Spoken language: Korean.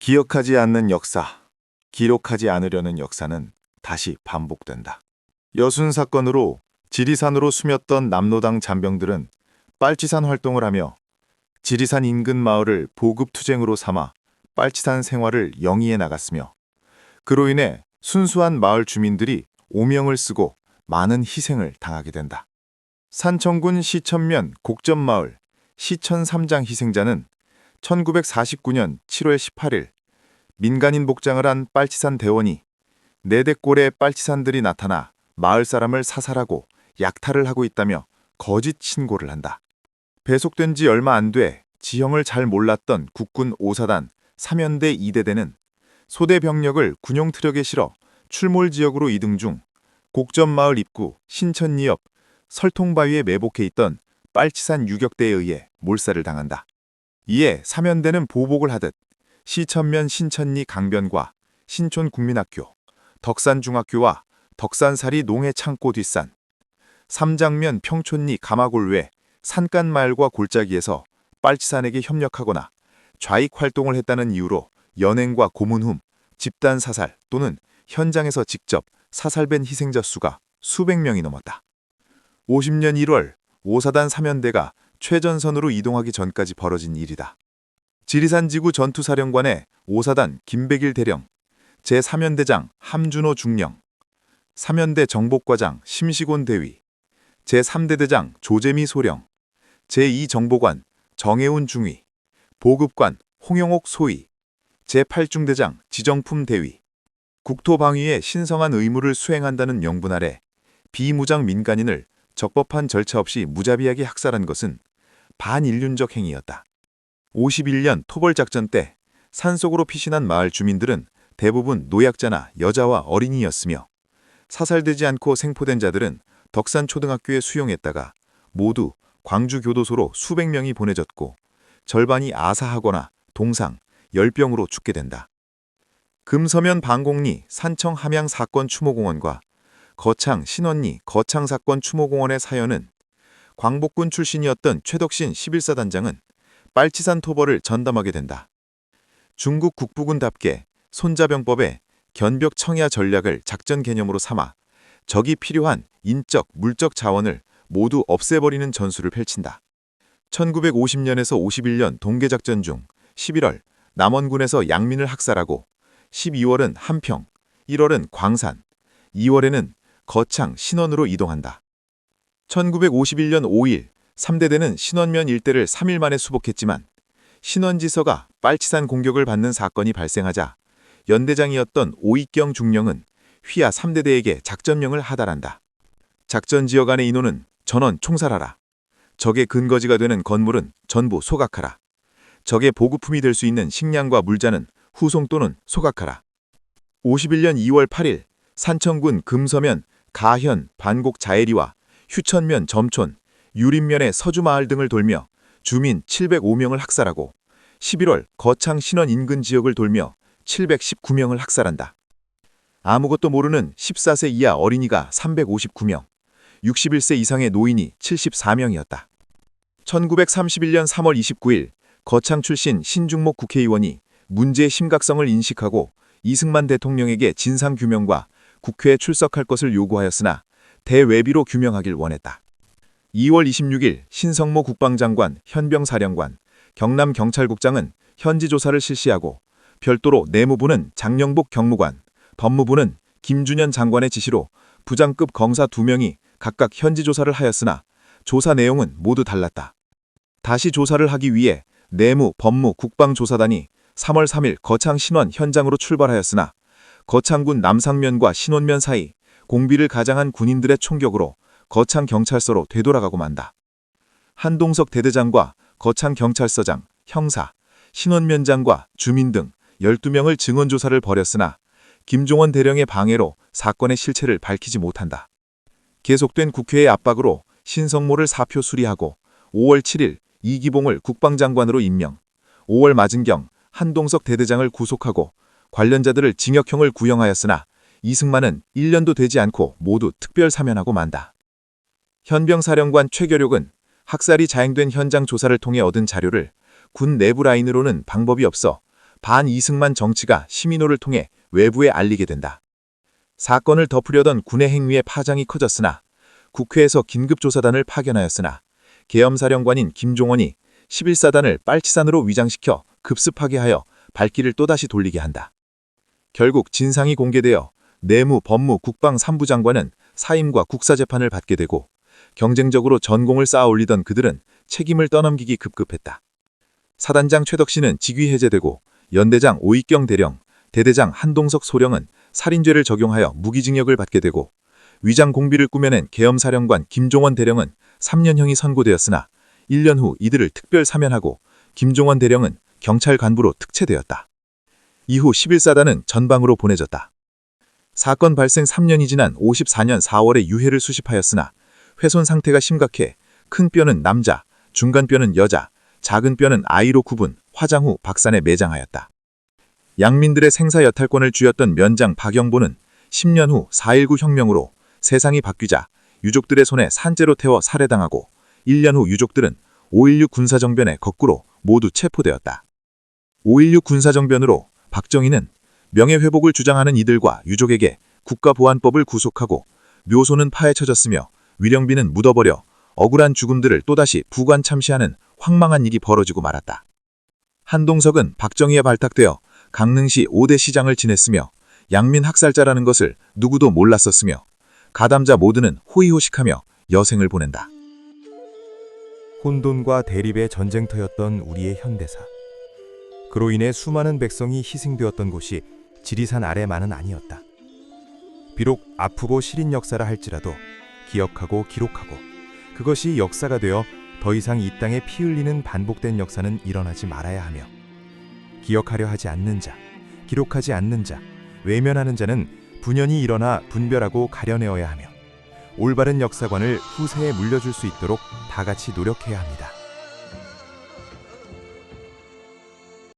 기억하지 않는 역사, 기록하지 않으려는 역사는 다시 반복된다. 여순 사건으로 지리산으로 숨었던 남로당 잔병들은 빨치산 활동을 하며 지리산 인근 마을을 보급투쟁으로 삼아 빨치산 생활을 영위해 나갔으며 그로 인해 순수한 마을 주민들이 오명을 쓰고 많은 희생을 당하게 된다. 산청군 시천면 곡전마을 시천 3장 희생자는 1949년 7월 18일 민간인 복장을 한 빨치산 대원이 4대꼴의 빨치산들이 나타나 마을 사람을 사살하고 약탈을 하고 있다며 거짓 신고를 한다. 배속된 지 얼마 안 돼 지형을 잘 몰랐던 국군 5사단 3연대 2대대는 소대 병력을 군용 트럭에 실어 출몰 지역으로 이동 중 곡전마을 입구 신천리 옆 설통바위에 매복해 있던 빨치산 유격대에 의해 몰살을 당한다. 이에 3연대는 보복을 하듯 시천면 신천리 강변과 신촌국민학교, 덕산중학교와 덕산사리 농해창고 뒷산, 삼장면 평촌리 가마골외 산간마을과 골짜기에서 빨치산에게 협력하거나 좌익 활동을 했다는 이유로 연행과 고문 후 집단 사살 또는 현장에서 직접 사살된 희생자 수가 수백 명이 넘었다. 50년 1월 5사단 3연대가 최전선으로 이동하기 전까지 벌어진 일이다. 지리산 지구 전투사령관의 5사단 김백일 대령, 제3연대장 함준호 중령, 3연대 정복과장 심시곤 대위, 제3대대장 조재미 소령, 제2정보관 정혜운 중위, 보급관 홍영옥 소위, 제8중대장 지정품 대위, 국토방위의 신성한 의무를 수행한다는 명분 아래 비무장 민간인을 적법한 절차 없이 무자비하게 학살한 것은 반인륜적 행위였다. 51년 토벌작전 때 산속으로 피신한 마을 주민들은 대부분 노약자나 여자와 어린이였으며 사살되지 않고 생포된 자들은 덕산초등학교에 수용했다가 모두 광주교도소로 수백 명이 보내졌고 절반이 아사하거나 동상, 열병으로 죽게 된다. 금서면 방곡리 산청 함양 사건 추모공원과 거창 신원리 거창 사건 추모공원의 사연은 광복군 출신이었던 최덕신 11사단장은 빨치산 토벌을 전담하게 된다. 중국 국부군답게 손자병법에 견벽 청야 전략을 작전 개념으로 삼아 적이 필요한 인적, 물적 자원을 모두 없애버리는 전술을 펼친다. 1950년에서 51년 동계작전 중 11월 남원군에서 양민을 학살하고 12월은 함평, 1월은 광산, 2월에는 거창, 신원으로 이동한다. 1951년 5일 3대대는 신원면 일대를 3일 만에 수복했지만 신원지서가 빨치산 공격을 받는 사건이 발생하자 연대장이었던 오익경 중령은 휘하 3대대에게 작전명을 하달한다. 작전 지역 안의 인원은 전원 총살하라. 적의 근거지가 되는 건물은 전부 소각하라. 적의 보급품이 될 수 있는 식량과 물자는 후송 또는 소각하라. 51년 2월 8일 산청군 금서면 가현, 반곡 자해리와 휴천면 점촌, 유림면의 서주마을 등을 돌며 주민 705명을 학살하고 11월 거창 신원 인근 지역을 돌며 719명을 학살한다. 아무것도 모르는 14세 이하 어린이가 359명, 61세 이상의 노인이 74명이었다. 1931년 3월 29일 거창 출신 신중목 국회의원이 문제의 심각성을 인식하고 이승만 대통령에게 진상규명과 국회에 출석할 것을 요구하였으나 대외비로 규명하길 원했다. 2월 26일 신성모 국방장관, 현병사령관, 경남경찰국장은 현지 조사를 실시하고 별도로 내무부는 장영복 경무관, 법무부는 김준현 장관의 지시로 부장급 검사 2명이 각각 현지 조사를 하였으나 조사 내용은 모두 달랐다. 다시 조사를 하기 위해 내무, 법무, 국방조사단이 3월 3일 거창 신원 현장으로 출발하였으나 거창군 남상면과 신원면 사이 공비를 가장한 군인들의 총격으로 거창 경찰서로 되돌아가고 만다. 한동석 대대장과 거창 경찰서장, 형사, 신원면장과 주민 등 12명을 증언 조사를 벌였으나 김종원 대령의 방해로 사건의 실체를 밝히지 못한다. 계속된 국회의 압박으로 신성모를 사표 수리하고 5월 7일 이기봉을 국방장관으로 임명, 5월 마진경, 한동석 대대장을 구속하고 관련자들을 징역형을 구형하였으나 이승만은 1년도 되지 않고 모두 특별 사면하고 만다. 현병사령관 최겨력은 학살이 자행된 현장 조사를 통해 얻은 자료를 군 내부 라인으로는 방법이 없어 반이승만 정치가 시민호를 통해 외부에 알리게 된다. 사건을 덮으려던 군의 행위에 파장이 커졌으나 국회에서 긴급조사단을 파견하였으나 계엄사령관인 김종원이 11사단을 빨치산으로 위장시켜 급습하게 하여 발길을 또다시 돌리게 한다. 결국 진상이 공개되어 내무, 법무, 국방 3부 장관은 사임과 국사재판을 받게 되고 경쟁적으로 전공을 쌓아 올리던 그들은 책임을 떠넘기기 급급했다. 사단장 최덕신은 직위 해제되고 연대장 오익경 대령, 대대장 한동석 소령은 살인죄를 적용하여 무기징역을 받게 되고 위장 공비를 꾸며낸 계엄사령관 김종원 대령은 3년형이 선고되었으나 1년 후 이들을 특별 사면하고 김종원 대령은 경찰 간부로 특채되었다. 이후 11사단은 전방으로 보내졌다. 사건 발생 3년이 지난 54년 4월에 유해를 수습하였으나 훼손 상태가 심각해 큰 뼈는 남자, 중간 뼈는 여자, 작은 뼈는 아이로 구분, 화장 후 박산에 매장하였다. 양민들의 생사여탈권을 쥐었던 면장 박영보는 10년 후 4.19 혁명으로 세상이 바뀌자 유족들의 손에 산재로 태워 살해당하고 1년 후 유족들은 5.16 군사정변에 거꾸로 모두 체포되었다. 5.16 군사정변으로 박정희는 명예회복을 주장하는 이들과 유족에게 국가보안법을 구속하고 묘소는 파헤쳐졌으며 위령비는 묻어버려 억울한 죽음들을 또다시 부관 참시하는 황망한 일이 벌어지고 말았다. 한동석은 박정희에 발탁되어 강릉시 5대 시장을 지냈으며 양민 학살자라는 것을 누구도 몰랐었으며 가담자 모두는 호의호식하며 여생을 보낸다. 혼돈과 대립의 전쟁터였던 우리의 현대사. 그로 인해 수많은 백성이 희생되었던 곳이 지리산 아래만은 아니었다. 비록 아프고 시린 역사라 할지라도 기억하고 기록하고 그것이 역사가 되어 더 이상 이 땅에 피 흘리는 반복된 역사는 일어나지 말아야 하며 기억하려 하지 않는 자, 기록하지 않는 자, 외면하는 자는 분연히 일어나 분별하고 가려내어야 하며 올바른 역사관을 후세에 물려줄 수 있도록 다 같이 노력해야 합니다.